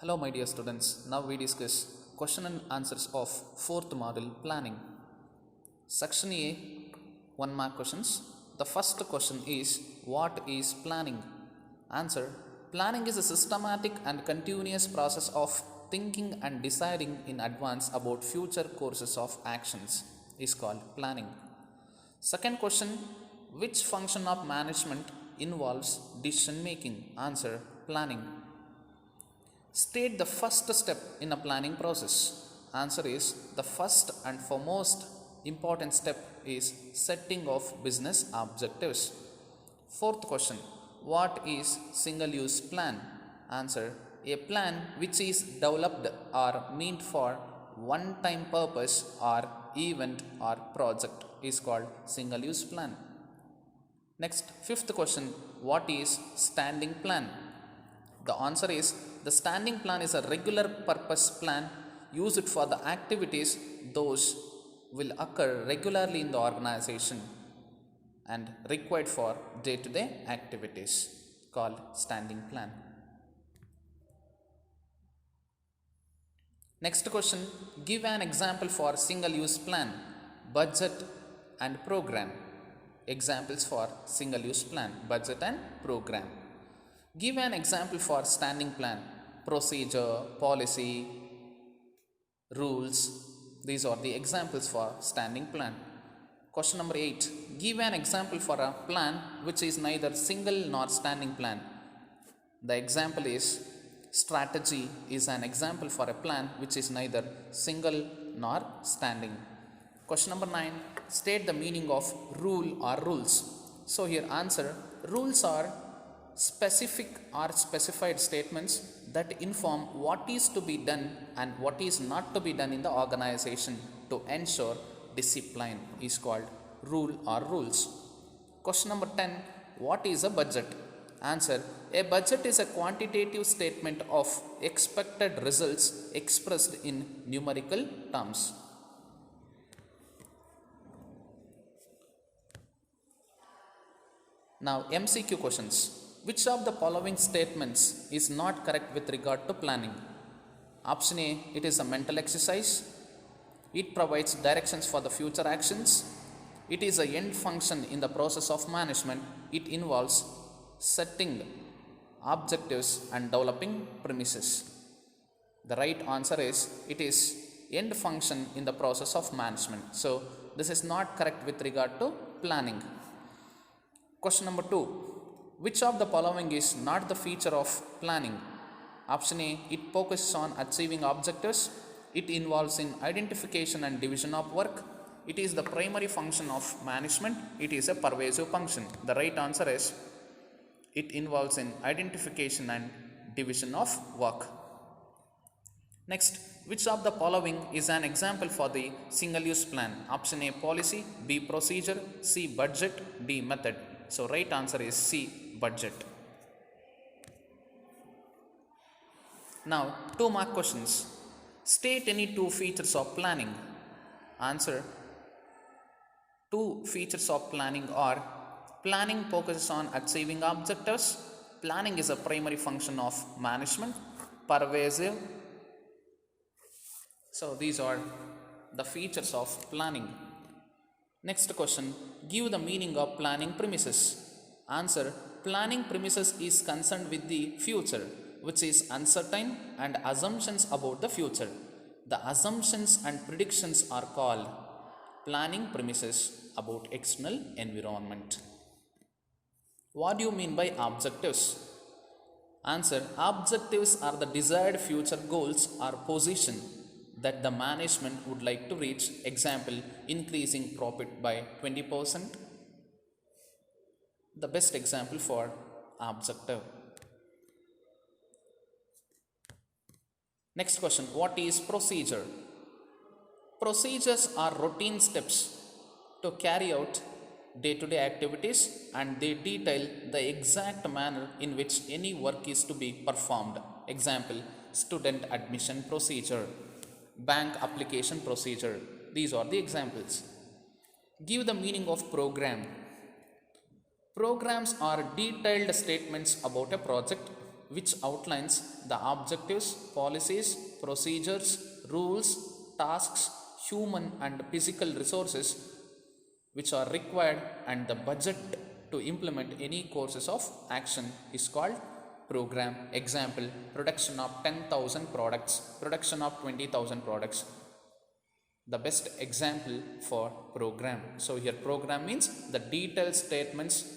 Hello my dear students, now we discuss question and answers of 4th module planning. Section A, 1 mark questions. The first question is, what is planning? Answer, planning is a systematic and continuous process of thinking and deciding in advance about future courses of actions is called planning. Second question, which function of management involves decision making? Answer, planning. State the first step in a planning process. Answer is, the first and foremost important step is setting of business objectives. Fourth question, what is single use plan? Answer, a plan which is developed or meant for one time purpose or event or project is called single use plan. Next, fifth question, what is standing plan? The answer is, the standing plan is a regular purpose plan used for the activities those will occur regularly in the organization and required for day-to-day activities called standing plan. Next question, give an example for single use plan, budget and program. Examples for single use plan, budget and program. Give an example for standing plan, procedure, policy, rules. These are the examples for standing plan. Question number 8. Give an example for a plan which is neither single nor standing plan. The example is, strategy is an example for a plan which is neither single nor standing. Question number 9. State the meaning of rule or rules. So here answer, rules are specific or specified statements that inform what is to be done and what is not to be done in the organization to ensure discipline is called rule or rules. Question number 10. What is a budget? Answer, a budget is a quantitative statement of expected results expressed in numerical terms. Now MCQ questions. Which of the following statements is not correct with regard to planning? Option A, it is a mental exercise. It provides directions for the future actions. It is a end function in the process of management. It involves setting objectives and developing premises. The right answer is, it is end function in the process of management. So this is not correct with regard to planning. Question number 2. Which of the following is not the feature of planning? Option A, it focuses on achieving objectives. It involves in identification and division of work. It is the primary function of management. It is a pervasive function. The right answer is, it involves in identification and division of work. Next, which of the following is an example for the single use plan? Option A, policy. B, procedure. C, budget. D, method. So right answer is C, budget. Now 2 mark questions. State any 2 features of planning. Answer, 2 features of planning are, planning focuses on achieving objectives. Planning is a primary function of management. Pervasive. So these are the features of planning. Next question, give the meaning of planning premises. Answer, planning premises is concerned with the future, which is uncertain, and assumptions about the future. The assumptions and predictions are called planning premises about external environment. What do you mean by objectives? Answer, objectives are the desired future goals or position that the management would like to reach. Example, increasing profit by 20%. The best example for objective. Next question, what is procedure? Procedures are routine steps to carry out day-to-day activities, and they detail the exact manner in which any work is to be performed. Example, student admission procedure, bank application procedure. These are the examples. Give the meaning of program. Programs are detailed statements about a project. which outlines the objectives, policies, procedures, rules, tasks, human and physical resources which are required, and the budget to implement any courses of action is called program. Example, production of 10,000 products, production of 20,000 products. The best example for program. So here program means the detailed statements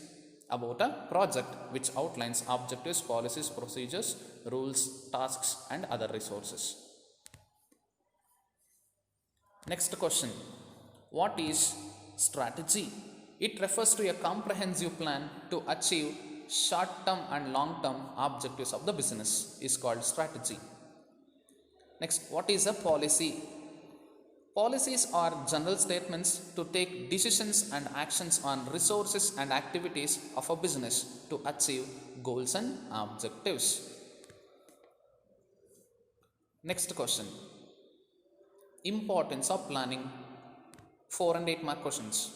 about a project which outlines objectives, policies, procedures, rules, tasks and other resources. Next question. What is strategy? It refers to a comprehensive plan to achieve short-term and long-term objectives of the business is called strategy. Next, what is a policy? Policies are general statements to take decisions and actions on resources and activities of a business to achieve goals and objectives. Next question. Importance of planning. 4 and 8 mark questions.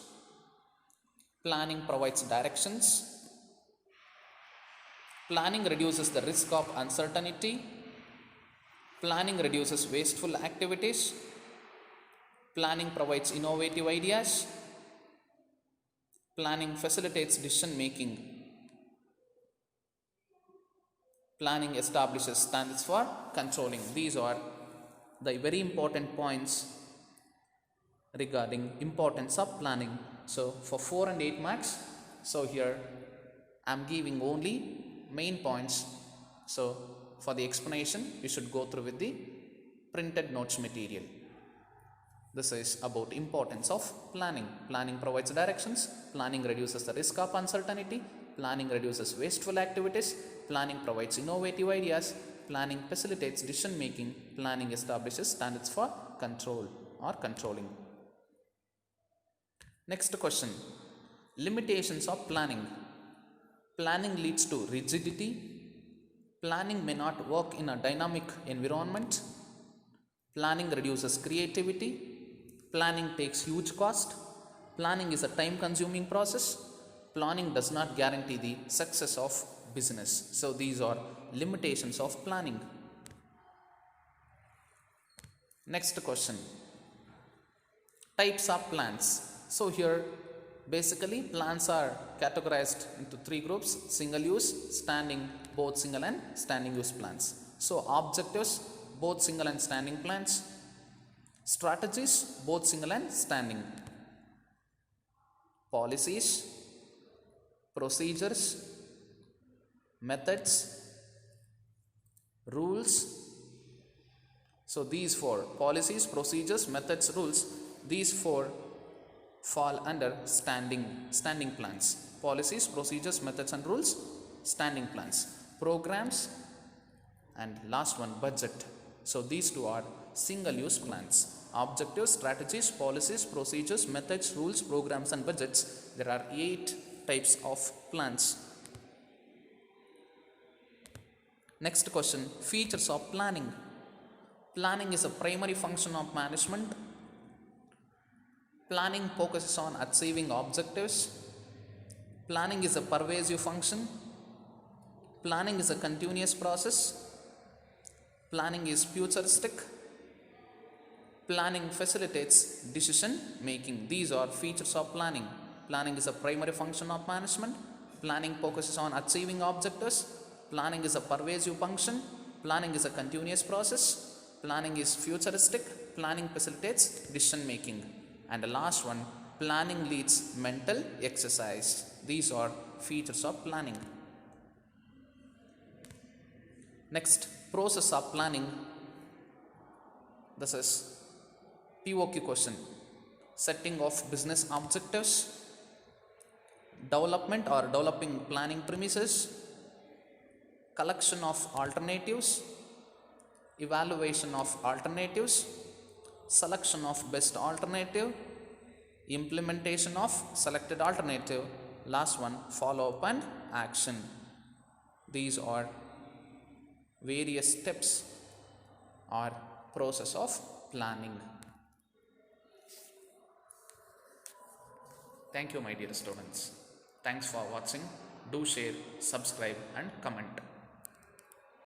Planning provides directions. Planning reduces the risk of uncertainty. Planning reduces wasteful activities. Planning provides innovative ideas. Planning facilitates decision making. Planning establishes standards for controlling. These are the very important points regarding importance of planning. So for 4 and 8 marks, so here I am giving only main points. So for the explanation, you should go through with the printed notes material. This is about importance of planning. Planning provides directions. Planning reduces the risk of uncertainty. Planning reduces wasteful activities. Planning provides innovative ideas. Planning facilitates decision making. Planning establishes standards for control or controlling. Next question. Limitations of planning. Planning leads to rigidity. Planning may not work in a dynamic environment. Planning reduces creativity. Planning takes huge cost. Planning is a time-consuming process. Planning does not guarantee the success of business. So these are limitations of planning. Next question. Types of plans. So here basically plans are categorized into 3 groups: single use, standing, both single and standing use plans. So objectives, both single and standing plans. Strategies, both single and standing. Policies, procedures, methods, rules. So these 4 policies, procedures, methods, rules, these 4 fall under standing plans. Policies, procedures, methods and rules, standing plans. Programs, and last one, budget. So these 2 are single use plans. Objectives, strategies, policies, procedures, methods, rules, programs and budgets. There are 8 types of plans. Next question. Features of planning. Planning is a primary function of management. Planning focuses on achieving objectives. Planning is a pervasive function. Planning is a continuous process. Planning is futuristic. Planning facilitates decision making. These are features of planning. Planning is a primary function of management. Planning focuses on achieving objectives. Planning is a pervasive function. Planning is a continuous process. Planning is futuristic. Planning facilitates decision making. And the last one, planning leads mental exercise. These are features of planning. Next, process of planning. This is POQ question. Setting of business objectives, development or developing planning premises, collection of alternatives, evaluation of alternatives, selection of best alternative, implementation of selected alternative, last one, follow up and action. These are various steps or process of planning. Thank you, my dear students. Thanks for watching. Do share, subscribe and comment.